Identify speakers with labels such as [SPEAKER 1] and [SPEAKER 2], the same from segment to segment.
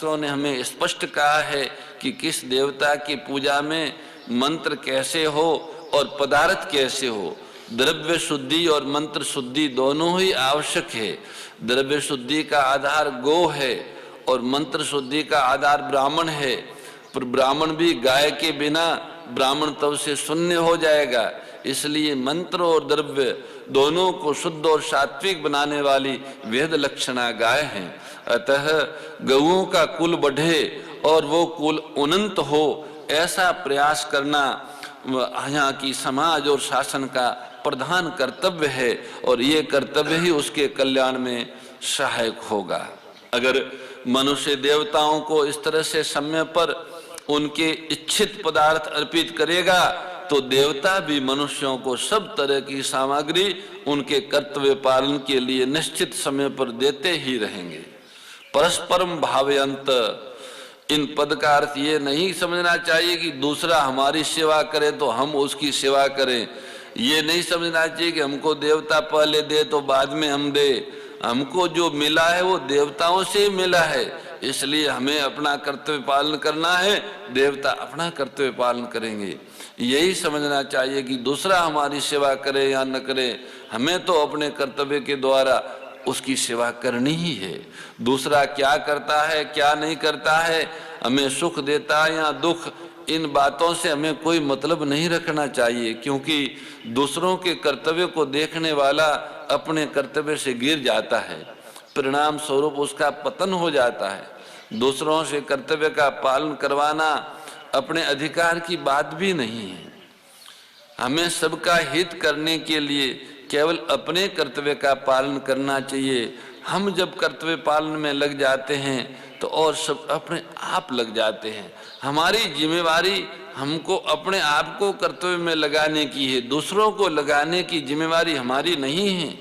[SPEAKER 1] शास्त्रों ने हमें स्पष्ट कहा है कि किस देवता की पूजा में मंत्र कैसे हो और पदार्थ कैसे हो। द्रव्य शुद्धि और मंत्र शुद्धि दोनों ही आवश्यक है। द्रव्य शुद्धि का आधार गो है और मंत्र शुद्धि का आधार ब्राह्मण है, पर ब्राह्मण भी गाय के बिना ब्राह्मण तब से शून्य हो जाएगा। इसलिए मंत्र और द्रव्य दोनों को शुद्ध और सात्विक बनाने वाली वेद लक्षणा गाय है। अतः गौओं का कुल बढ़े और वो कुल उन्नत हो, ऐसा प्रयास करना यहाँ की समाज और शासन का प्रधान कर्तव्य है और ये कर्तव्य ही उसके कल्याण में सहायक होगा। अगर मनुष्य देवताओं को इस तरह से समय पर उनके इच्छित पदार्थ अर्पित करेगा तो देवता भी मनुष्यों को सब तरह की सामग्री उनके कर्तव्य पालन के लिए निश्चित समय पर देते ही रहेंगे। परस्परम भावयंत, इन पद का अर्थ ये नहीं समझना चाहिए कि दूसरा हमारी सेवा करे तो हम उसकी सेवा करें। ये नहीं समझना चाहिए कि हमको देवता पहले दे तो बाद में हम दे। हमको जो मिला है वो देवताओं से मिला है, इसलिए हमें अपना कर्तव्य पालन करना है, देवता अपना कर्तव्य पालन करेंगे। यही समझना चाहिए कि दूसरा हमारी सेवा करे या न करे, हमें तो अपने कर्तव्य के द्वारा उसकी सेवा करनी ही है। दूसरा क्या करता है क्या नहीं करता है, हमें सुख देता है या दुख, इन बातों से हमें कोई मतलब नहीं रखना चाहिए, क्योंकि दूसरों के कर्तव्य को देखने वाला अपने कर्तव्य से गिर जाता है, परिणाम स्वरूप उसका पतन हो जाता है। दूसरों से कर्तव्य का पालन करवाना अपने अधिकार की बात भी नहीं है। हमें सबका हित करने के लिए केवल अपने कर्तव्य का पालन करना चाहिए। हम जब कर्तव्य पालन में लग जाते हैं तो और सब अपने आप लग जाते हैं। हमारी जिम्मेवारी हमको अपने आप को कर्तव्य में लगाने की है, दूसरों को लगाने की जिम्मेवारी हमारी नहीं है।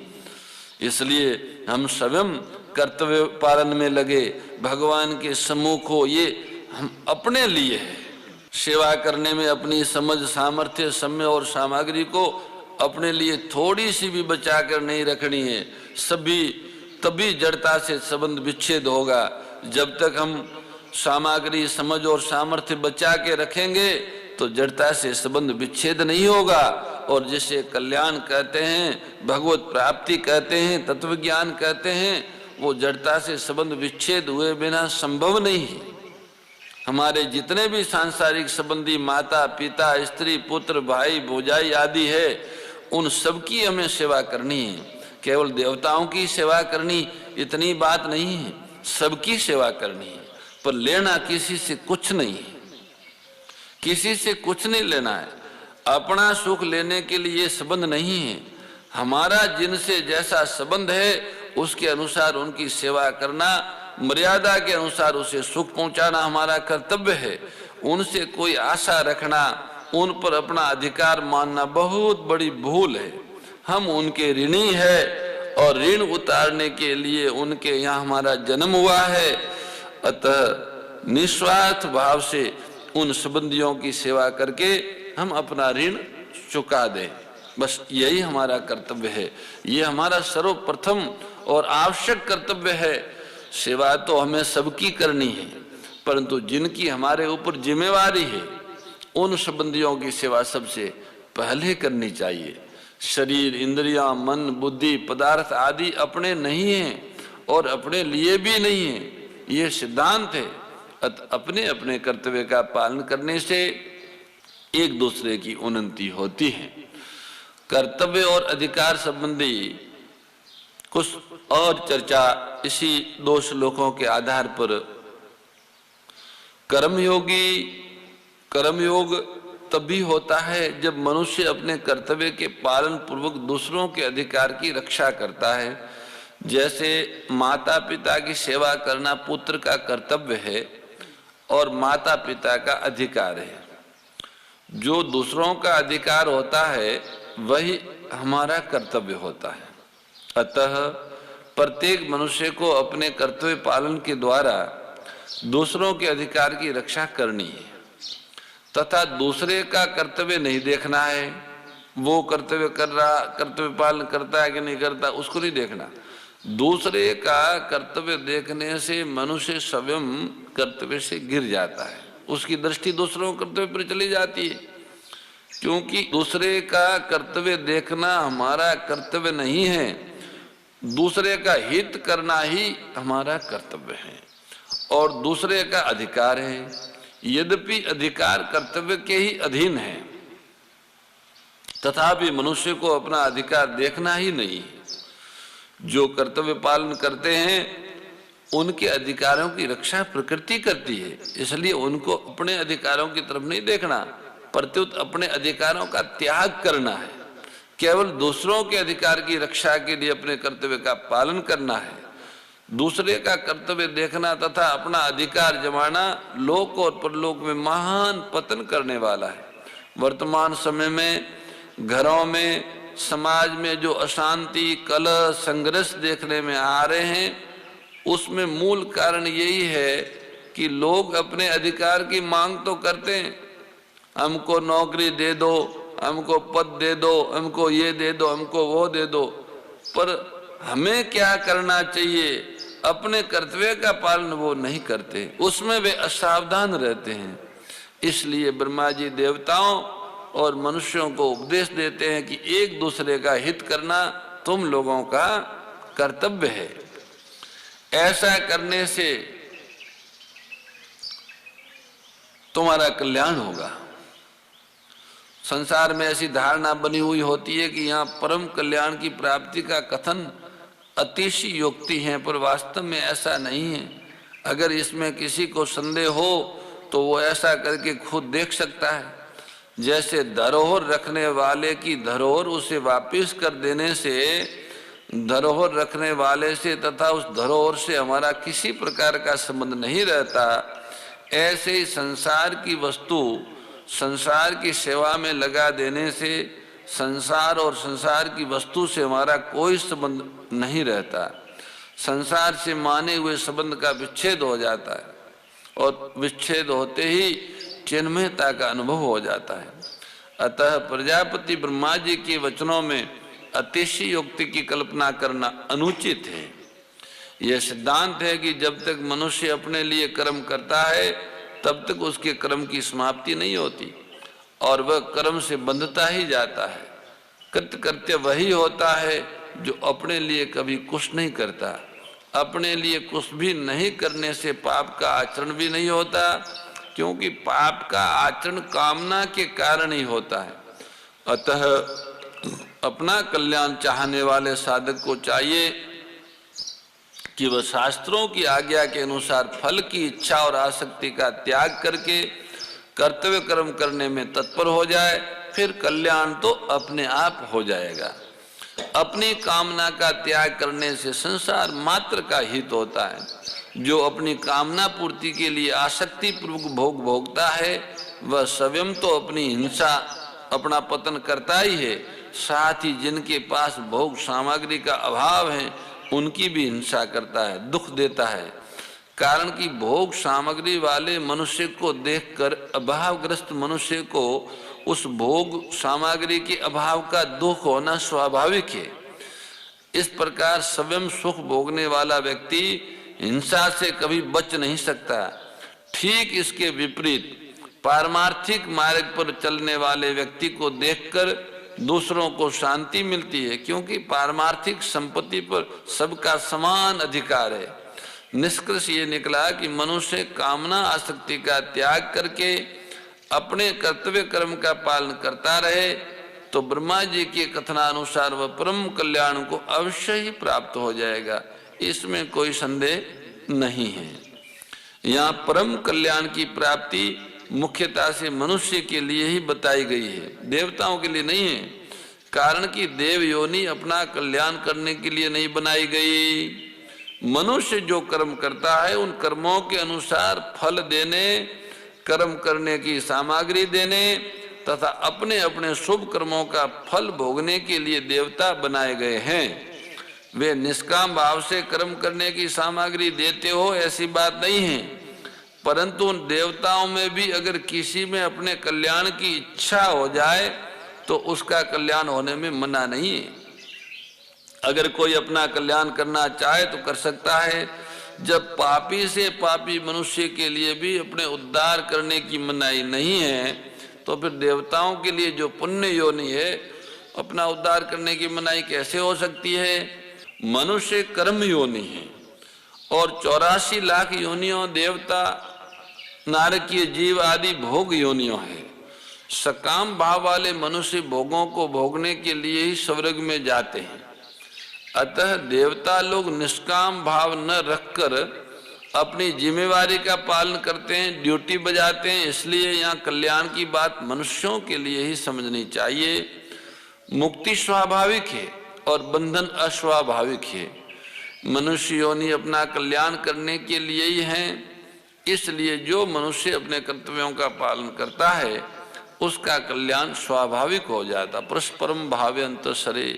[SPEAKER 1] इसलिए हम स्वयं कर्तव्य पालन में लगे, भगवान के सम्मुख हो, ये हम अपने लिए है। सेवा करने में अपनी समझ, सामर्थ्य, समय और सामग्री को अपने लिए थोड़ी सी भी बचा कर नहीं रखनी है। सभी तभी जड़ता से संबंध विच्छेद होगा। जब तक हम सामग्री, समझ और सामर्थ्य बचा के रखेंगे तो जड़ता से संबंध विच्छेद नहीं होगा। और जिसे कल्याण कहते हैं, भगवत प्राप्ति कहते हैं, तत्व ज्ञान कहते हैं, वो जड़ता से संबंध विच्छेद हुए बिना संभव नहीं है। हमारे जितने भी सांसारिक संबंधी माता पिता, स्त्री, पुत्र, भाई, भौजाई आदि है, उन सबकी हमें सेवा करनी है। केवल देवताओं की सेवा करनी इतनी बात नहीं है, सबकी सेवा करनी है। पर लेना किसी से कुछ नहीं है, किसी से कुछ नहीं लेना है। अपना सुख लेने के लिए संबंध नहीं है। हमारा जिनसे जैसा संबंध है उसके अनुसार उनकी सेवा करना, मर्यादा के अनुसार उसे सुख पहुंचाना हमारा कर्तव्य है। उनसे कोई आशा रखना, उन पर अपना अधिकार मानना बहुत बड़ी भूल है। हम उनके ऋणी है और ऋण उतारने के लिए उनके यहाँ हमारा जन्म हुआ है। अतः निस्वार्थ भाव से उन संबंधियों की सेवा करके हम अपना ऋण चुका दें, बस यही हमारा कर्तव्य है। ये हमारा सर्वप्रथम और आवश्यक कर्तव्य है। सेवा तो हमें सबकी करनी है, परंतु जिनकी हमारे ऊपर जिम्मेवारी है उन संबंधियों की सेवा सबसे पहले करनी चाहिए। शरीर, इंद्रियां, मन, बुद्धि, पदार्थ आदि अपने नहीं हैं और अपने लिए भी नहीं है, ये सिद्धांत है। अपने अपने कर्तव्य का पालन करने से एक दूसरे की उन्नति होती है। कर्तव्य और अधिकार संबंधी कुछ और चर्चा इसी 2 श्लोकों के आधार पर। कर्मयोग तभी होता है जब मनुष्य अपने कर्तव्य के पालन पूर्वक दूसरों के अधिकार की रक्षा करता है। जैसे माता पिता की सेवा करना पुत्र का कर्तव्य है और माता पिता का अधिकार है। जो दूसरों का अधिकार होता है वही हमारा कर्तव्य होता है। अतः प्रत्येक मनुष्य को अपने कर्तव्य पालन के द्वारा दूसरों के अधिकार की रक्षा करनी है तथा दूसरे का कर्तव्य नहीं देखना है। वो कर्तव्य कर रहा, कर्तव्य पालन करता है कि नहीं करता, उसको नहीं देखना। दूसरे का कर्तव्य देखने से मनुष्य स्वयं कर्तव्य से गिर जाता है, उसकी दृष्टि दूसरों कर्तव्य पर चली जाती है, क्योंकि दूसरे का कर्तव्य देखना हमारा कर्तव्य नहीं है, दूसरे का हित करना ही हमारा कर्तव्य है और दूसरे का अधिकार है। यद्यपि अधिकार कर्तव्य के ही अधीन है, तथापि मनुष्य को अपना अधिकार देखना ही नहीं है। जो कर्तव्य पालन करते हैं उनके अधिकारों की रक्षा प्रकृति करती है, इसलिए उनको अपने अधिकारों की तरफ नहीं देखना, प्रत्युत अपने अधिकारों का त्याग करना है। केवल दूसरों के अधिकार की रक्षा के लिए अपने कर्तव्य का पालन करना है। दूसरे का कर्तव्य देखना तथा अपना अधिकार जमाना लोक और परलोक में महान पतन करने वाला है। वर्तमान समय में घरों में, समाज में जो अशांति, कलह, संघर्ष देखने में आ रहे हैं, उसमें मूल कारण यही है कि लोग अपने अधिकार की मांग तो करते हैं, हमको नौकरी दे दो, हमको पद दे दो, हमको ये दे दो, हमको वो दे दो, पर हमें क्या करना चाहिए, अपने कर्तव्य का पालन वो नहीं करते, उसमें वे असावधान रहते हैं। इसलिए ब्रह्मा जी देवताओं और मनुष्यों को उपदेश देते हैं कि एक दूसरे का हित करना तुम लोगों का कर्तव्य है। ऐसा करने से तुम्हारा कल्याण होगा। संसार में ऐसी धारणा बनी हुई होती है कि यहाँ परम कल्याण की प्राप्ति का कथन अतिशयोक्ति है, पर वास्तव में ऐसा नहीं है। अगर इसमें किसी को संदेह हो तो वो ऐसा करके खुद देख सकता है। जैसे धरोहर रखने वाले की धरोहर उसे वापस कर देने से, धरोहर रखने वाले से तथा उस धरोहर से हमारा किसी प्रकार का संबंध नहीं रहता, ऐसे ही संसार की वस्तु संसार की सेवा में लगा देने से संसार और संसार की वस्तु से हमारा कोई संबंध नहीं रहता। संसार से माने हुए संबंध का विच्छेद हो जाता है और विच्छेद होते ही चिन्मयता का अनुभव हो जाता है। अतः प्रजापति ब्रह्मा जी के वचनों में अतिशयोक्ति की कल्पना करना अनुचित है। यह सिद्धांत है कि जब तक मनुष्य अपने लिए कर्म करता है तब तक उसके कर्म की समाप्ति नहीं होती और वह कर्म से बंधता ही जाता है। कृत्य वही होता है जो अपने लिए कभी कुछ नहीं करता। अपने लिए कुछ भी नहीं करने से पाप का आचरण भी नहीं होता, क्योंकि पाप का आचरण कामना के कारण ही होता है। अतः अपना कल्याण चाहने वाले साधक को चाहिए कि वह शास्त्रों की आज्ञा के अनुसार फल की इच्छा और आसक्ति का त्याग करके कर्तव्य कर्म करने में तत्पर हो जाए, फिर कल्याण तो अपने आप हो जाएगा। अपनी कामना का त्याग करने से संसार मात्र का हित होता है। जो अपनी कामना पूर्ति के लिए आसक्ति पूर्वक भोग भोगता है वह स्वयं तो अपनी हिंसा, अपना पतन करता ही है, साथ ही जिनके पास भोग सामग्री का अभाव है उनकी भी हिंसा करता है, दुख देता है। कारण कि भोग सामग्री वाले मनुष्य को देखकर अभावग्रस्त मनुष्य को उस भोग सामग्री के अभाव का दुख होना स्वाभाविक है। इस प्रकार स्वयं सुख भोगने वाला व्यक्ति हिंसा से कभी बच नहीं सकता। ठीक इसके विपरीत पारमार्थिक मार्ग पर चलने वाले व्यक्ति को देखकर दूसरों को शांति मिलती है, क्योंकि पारमार्थिक संपत्ति पर सबका समान अधिकार है। निष्कर्ष ये निकला कि मनुष्य कामना आसक्ति का त्याग करके अपने कर्तव्य कर्म का पालन करता रहे तो ब्रह्मा जी के कथनानुसार वह परम कल्याण को अवश्य ही प्राप्त हो जाएगा, इसमें कोई संदेह नहीं है। यहाँ परम कल्याण की प्राप्ति मुख्यतः से मनुष्य के लिए ही बताई गई है, देवताओं के लिए नहीं है। कारण कि देव योनि अपना कल्याण करने के लिए नहीं बनाई गई। मनुष्य जो कर्म करता है उन कर्मों के अनुसार फल देने, कर्म करने की सामग्री देने तथा अपने अपने शुभ कर्मों का फल भोगने के लिए देवता बनाए गए हैं। वे निष्काम भाव से कर्म करने की सामग्री देते हो ऐसी बात नहीं है, परंतु उन देवताओं में भी अगर किसी में अपने कल्याण की इच्छा हो जाए तो उसका कल्याण होने में मना नहीं है। अगर कोई अपना कल्याण करना चाहे तो कर सकता है। जब पापी से पापी मनुष्य के लिए भी अपने उद्धार करने की मनाही नहीं है, तो फिर देवताओं के लिए जो पुण्य योनि है अपना उद्धार करने की मनाही कैसे हो सकती है? मनुष्य कर्म योनि है और 84 लाख योनियों देवता, नारकीय जीव आदि भोग योनियों है। सकाम भाव वाले मनुष्य भोगों को भोगने के लिए ही स्वर्ग में जाते हैं। अतः देवता लोग निष्काम भाव न रखकर अपनी जिम्मेवारी का पालन करते हैं, ड्यूटी बजाते हैं। इसलिए यहाँ कल्याण की बात मनुष्यों के लिए ही समझनी चाहिए। मुक्ति स्वाभाविक है और बंधन अस्वाभाविक है। मनुष्य योनि अपना कल्याण करने के लिए ही हैं। इसलिए जो मनुष्य अपने कर्तव्यों का पालन करता है उसका कल्याण स्वाभाविक हो जाता। परस्परम भावयन्तसरे,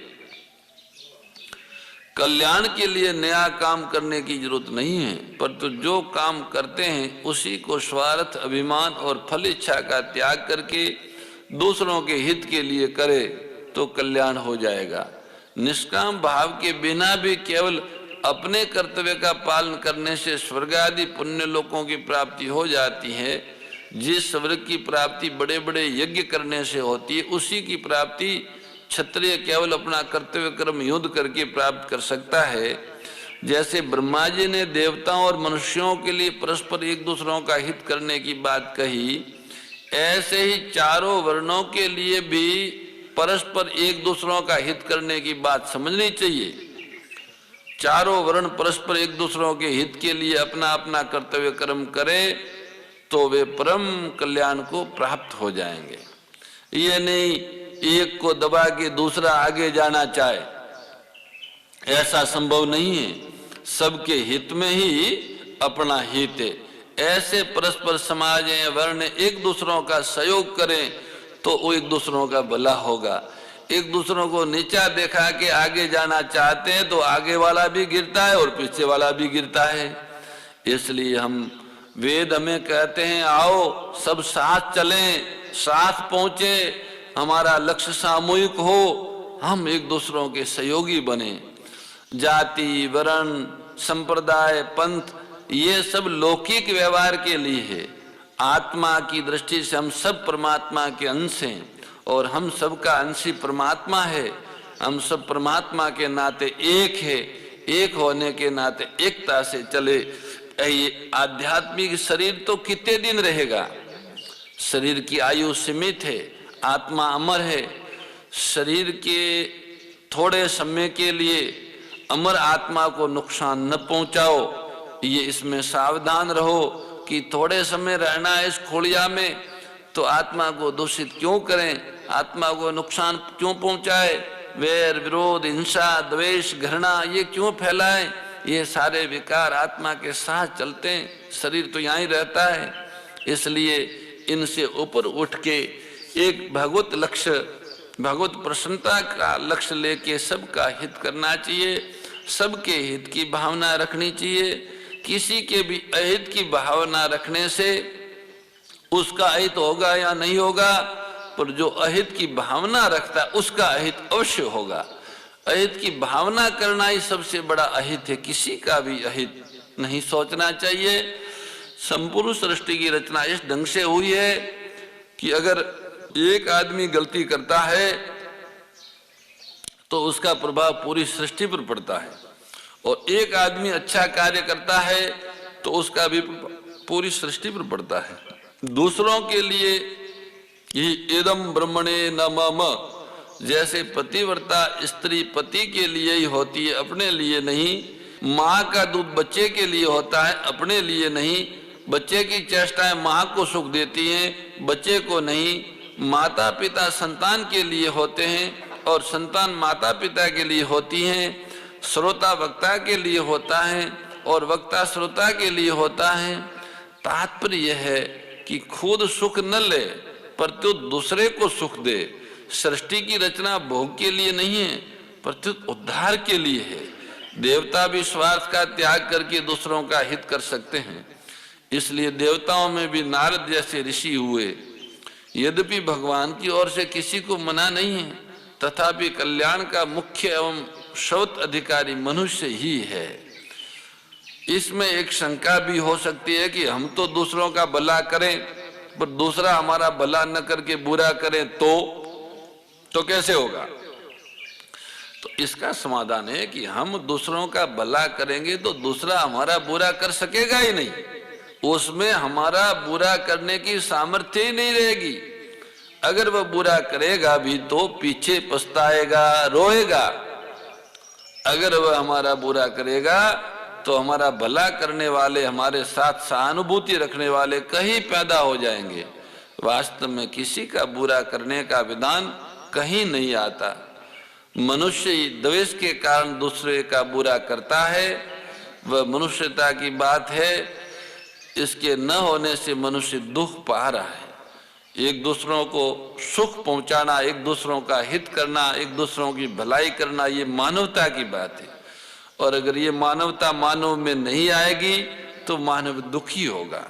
[SPEAKER 1] कल्याण के लिए नया काम करने की जरूरत नहीं है, परंतु जो काम करते हैं उसी को स्वार्थ, अभिमान और फल इच्छा का त्याग करके दूसरों के हित के लिए करे तो कल्याण हो जाएगा। निष्काम भाव के बिना भी केवल अपने कर्तव्य का पालन करने से स्वर्ग आदि पुण्य लोकों की प्राप्ति हो जाती है। जिस स्वर्ग की प्राप्ति बड़े बड़े यज्ञ करने से होती है, उसी की प्राप्ति क्षत्रिय केवल अपना कर्तव्य कर्म युद्ध करके प्राप्त कर सकता है। जैसे ब्रह्मा जी ने देवताओं और मनुष्यों के लिए परस्पर एक दूसरों का हित करने की बात कही, ऐसे ही चारों वर्णों के लिए भी परस्पर एक दूसरों का हित करने की बात समझनी चाहिए। चारों वर्ण परस्पर एक दूसरों के हित के लिए अपना अपना कर्तव्य कर्म करें तो वे परम कल्याण को प्राप्त हो जाएंगे। ये नहीं एक को दबा के दूसरा आगे जाना चाहे, ऐसा संभव नहीं है। सबके हित में ही अपना हित है। ऐसे परस्पर समाज या वर्ण एक दूसरों का सहयोग करें तो वो एक दूसरों का भला होगा। एक दूसरों को नीचा देखा के आगे जाना चाहते हैं तो आगे वाला भी गिरता है और पीछे वाला भी गिरता है। इसलिए हम वेद हमें कहते हैं आओ सब साथ चलें, साथ पहुंचे, हमारा लक्ष्य सामूहिक हो, हम एक दूसरों के सहयोगी बने। जाति, वर्ण, संप्रदाय, पंथ ये सब लौकिक व्यवहार के लिए है। आत्मा की दृष्टि से हम सब परमात्मा के अंश हैं और हम सबका अंश ही परमात्मा है। हम सब परमात्मा के नाते एक है। एक होने के नाते एकता से चले। ये आध्यात्मिक शरीर तो कितने दिन रहेगा? शरीर की आयु सीमित है, आत्मा अमर है। शरीर के थोड़े समय के लिए अमर आत्मा को नुकसान न पहुंचाओ, ये इसमें सावधान रहो कि थोड़े समय रहना है इस खोलिया में तो आत्मा को दूषित क्यों करें, आत्मा को नुकसान क्यों पहुंचाए, वैर, विरोध, हिंसा, द्वेष, घृणा ये क्यों फैलाएं। ये सारे विकार आत्मा के साथ चलते हैं। शरीर तो यहाँ ही रहता है। इसलिए इनसे ऊपर उठ के एक भगवत लक्ष्य, भगवत प्रसन्नता का लक्ष्य लेके सबका हित करना चाहिए। सबके हित की भावना रखनी चाहिए। किसी के भी अहित की भावना रखने से उसका अहित होगा या नहीं होगा, पर जो अहित की भावना रखता है उसका अहित अवश्य होगा। अहित की भावना करना ही सबसे बड़ा अहित है। किसी का भी अहित नहीं सोचना चाहिए। संपूर्ण सृष्टि की रचना इस ढंग से हुई है कि अगर एक आदमी गलती करता है तो उसका प्रभाव पूरी सृष्टि पर पड़ता है, और एक आदमी अच्छा कार्य करता है तो उसका भी पूरी सृष्टि पर पड़ता है। दूसरों के लिए ये इदम ब्रह्मणे न मम, जैसे पतिव्रता स्त्री पति के लिए ही होती है, अपने लिए नहीं। माँ का दूध बच्चे के लिए होता है, अपने लिए नहीं। बच्चे की चेष्टाएं माँ को सुख देती हैं, बच्चे को नहीं। माता पिता संतान के लिए होते हैं और संतान माता पिता के लिए होती हैं। श्रोता वक्ता के लिए होता है और वक्ता श्रोता के लिए होता है। तात्पर्य यह है कि खुद सुख न ले परंतु दूसरे को सुख दे। सृष्टि की रचना भोग के लिए नहीं है परंतु उद्धार के लिए है। देवता भी स्वार्थ का त्याग करके दूसरों का हित कर सकते हैं। इसलिए देवताओं में भी नारद जैसे ऋषि हुए। यद्यपि भगवान की ओर से किसी को मना नहीं है, तथापि कल्याण का मुख्य एवं शौत अधिकारी मनुष्य ही है। इसमें एक शंका भी हो सकती है कि हम तो दूसरों का भला करें, पर दूसरा हमारा भला न करके बुरा करे तो कैसे होगा? तो इसका समाधान है कि हम दूसरों का भला करेंगे तो दूसरा हमारा बुरा कर सकेगा ही नहीं, उसमें हमारा बुरा करने की सामर्थ्य ही नहीं रहेगी। अगर वह बुरा करेगा भी तो पीछे पछताएगा, रोएगा। अगर वह हमारा बुरा करेगा तो हमारा भला करने वाले, हमारे साथ सहानुभूति रखने वाले कहीं पैदा हो जाएंगे। वास्तव में किसी का बुरा करने का विधान कहीं नहीं आता। मनुष्य द्वेष के कारण दूसरे का बुरा करता है, वह मनुष्यता की बात है। इसके न होने से मनुष्य दुख पा रहा है। एक दूसरों को सुख पहुंचाना, एक दूसरों का हित करना, एक दूसरों की भलाई करना, ये मानवता की बात है। और अगर ये मानवता मानव में नहीं आएगी तो मानव दुखी होगा।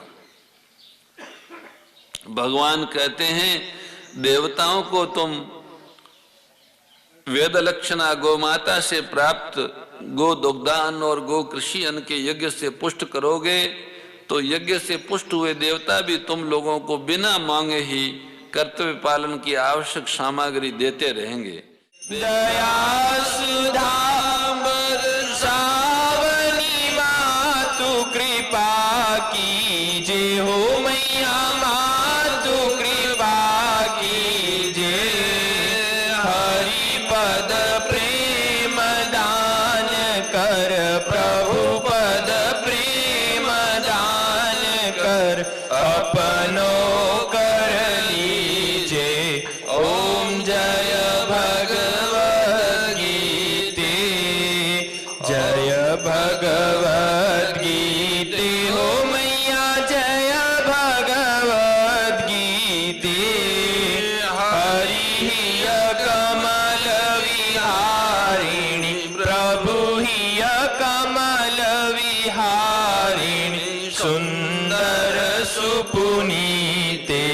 [SPEAKER 1] भगवान कहते हैं, देवताओं को तुम वेद लक्षणा गोमाता से प्राप्त गो दुग्धान और गो कृषि अन्न के यज्ञ से पुष्ट करोगे तो यज्ञ से पुष्ट हुए देवता भी तुम लोगों को बिना मांगे ही कर्तव्य पालन की आवश्यक सामग्री देते रहेंगे।
[SPEAKER 2] दया सुधा बरसावनी मातु कृपा कीजे हो मैया मातु कृपा कीजे। हरि पद प्रेम दान कर प्रभु पद प्रेम दान कर अपनो कर लीजे। ओम जय भगवद गीते, जय भगवद गीते हो मैया जय भगवद गीते। हरि हिय कमल विहारिणी प्रभु हिय कमल विहारिणी सुंदर सुपुनीते।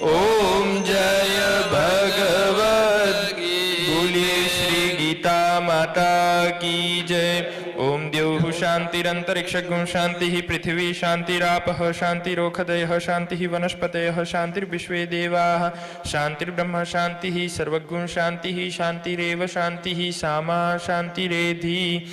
[SPEAKER 2] ओम जय भगवद गीते। बोलिए श्री गीता माता की जय। ओम द्यौः शान्तिरन्तरिक्षगुं शान्तिः पृथिवी शान्तिरापः शान्तिरोषधयः शान्तिः वनस्पतयः शान्तिर्विश्वे देवाः शान्तिर्ब्रह्म शान्तिः सर्वगुण शान्तिः शान्तिरेव शान्तिः सामा शान्तिरेधि।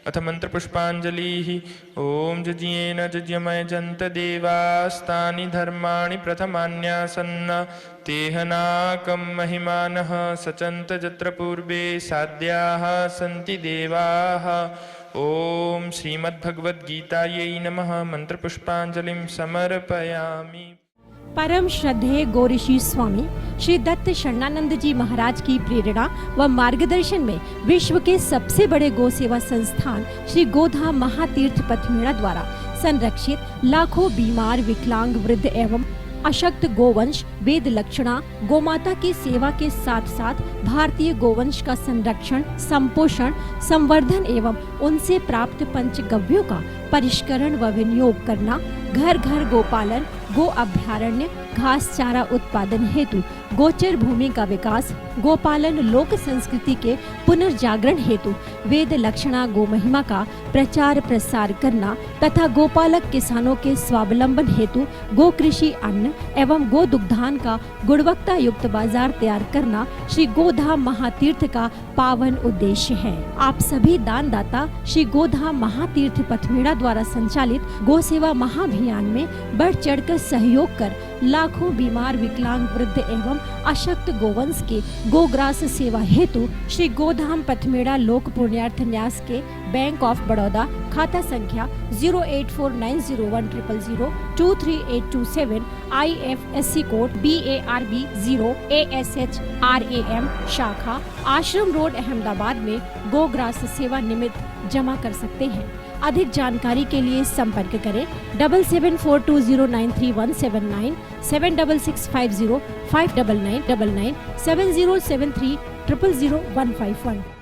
[SPEAKER 2] अथ मंत्र पुष्पांजलि। ओम जज्ञेन जज्ञमय जंत देवास्तानि धर्माणि प्रथमान्यासन्न तेहनाकं महिमानः सचन्त जत्र पूर्वे साध्याः सन्ति देवाः। ओम श्रीमद्भगवद्गीतायै नमः। मंत्र पुष्पांजलिं समर्पयामि।
[SPEAKER 3] परम श्रद्धेय गो ऋषि स्वामी श्री दत्त शरणानंद जी महाराज की प्रेरणा व मार्गदर्शन में विश्व के सबसे बड़े गो सेवा संस्थान श्री गोधाम महातीर्थ पथमेड़ा द्वारा संरक्षित लाखों बीमार, विकलांग, वृद्ध एवं अशक्त गोवंश वेद लक्षणा गोमाता की सेवा के साथ साथ भारतीय गोवंश का संरक्षण, संपोषण, संवर्धन एवं उनसे प्राप्त पंचगव्यों का परिष्करण व विनियोग करना, घर घर गोपालन, गो अभ्यारण्य, घास चारा उत्पादन हेतु गोचर भूमि का विकास, गोपालन लोक संस्कृति के पुनर्जागरण हेतु वेद लक्षणा गो महिमा का प्रचार प्रसार करना तथा गोपालक किसानों के स्वावलंबन हेतु गो कृषि अन्न एवं गो दुग्धान का गुणवत्ता युक्त बाजार तैयार करना श्री गोधाम महातीर्थ का पावन उद्देश्य है। आप सभी दानदाता श्री गोधाम महातीर्थ पथमेड़ा द्वारा संचालित गो सेवा महाअभियान में बढ़ चढ़कर सहयोग कर लाखों बीमार, विकलांग, वृद्ध एवं अशक्त गोवंश के गोग्रास सेवा हेतु श्री गोधाम पथमेड़ा लोक पुण्यार्थ न्यास के बैंक ऑफ बड़ौदा खाता संख्या 084901000238827 IFSC कोड BARB 0 ASHRAM शाखा आश्रम रोड अहमदाबाद में गोग्रास सेवा निमित्त जमा कर सकते हैं। अधिक जानकारी के लिए संपर्क करें 7742093179 7665059999 7073000151।